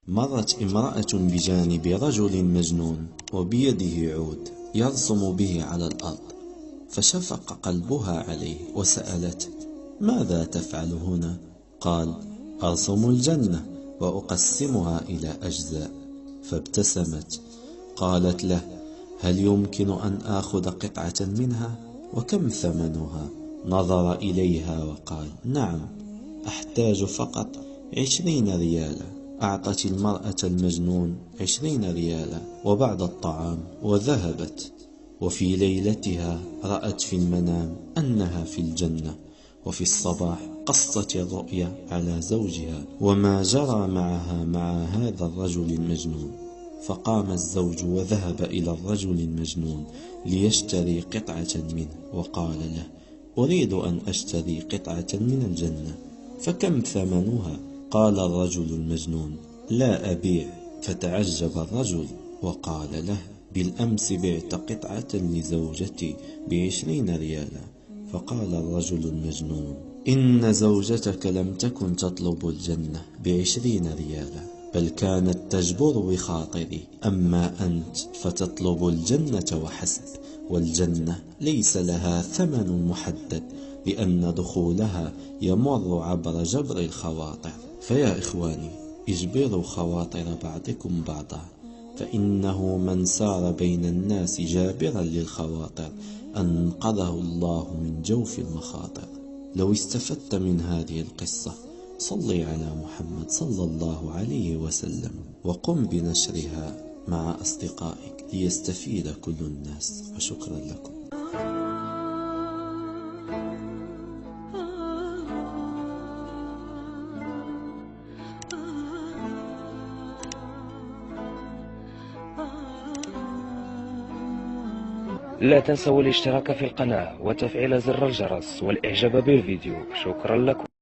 مرت امرأة بجانب رجل مجنون وبيده عود يرسم به على الأرض، فشفق قلبها عليه وسألته: ماذا تفعل هنا؟ قال: أرسم الجنة وأقسمها إلى أجزاء. فابتسمت، قالت له: هل يمكن أن آخذ قطعة منها؟ وكم ثمنها؟ نظر إليها وقال: نعم، أحتاج فقط 20 ريالا. أعطت المرأة المجنون 20 ريالا وبعض الطعام وذهبت. وفي ليلتها رأت في المنام أنها في الجنة، وفي الصباح قصت الرؤيا على زوجها وما جرى معها مع هذا الرجل المجنون. فقام الزوج وذهب إلى الرجل المجنون ليشتري قطعة منه، وقال له: أريد أن أشتري قطعة من الجنة، فكم ثمنها؟ قال الرجل المجنون: لا أبيع. فتعجب الرجل وقال له: بالأمس بعت قطعة لزوجتي ب20 ريالا. فقال الرجل المجنون: إن زوجتك لم تكن تطلب الجنة ب20 ريالا، بل كانت تجبر بخاطري، أما أنت فتطلب الجنة وحسب، والجنة ليس لها ثمن محدد، لأن دخولها يمر عبر جبر الخواطر. فيا إخواني، اجبروا خواطر بعضكم بعضا، فإنه من سار بين الناس جابرا للخواطر أنقذه الله من جوف المخاطر. لو استفدت من هذه القصة صلي على محمد صلى الله عليه وسلم، وقم بنشرها مع أصدقائك ليستفيد كل الناس. وشكرا لكم. لا تنسوا الاشتراك في القناة وتفعيل زر الجرس والإعجاب بالفيديو. شكرا لكم.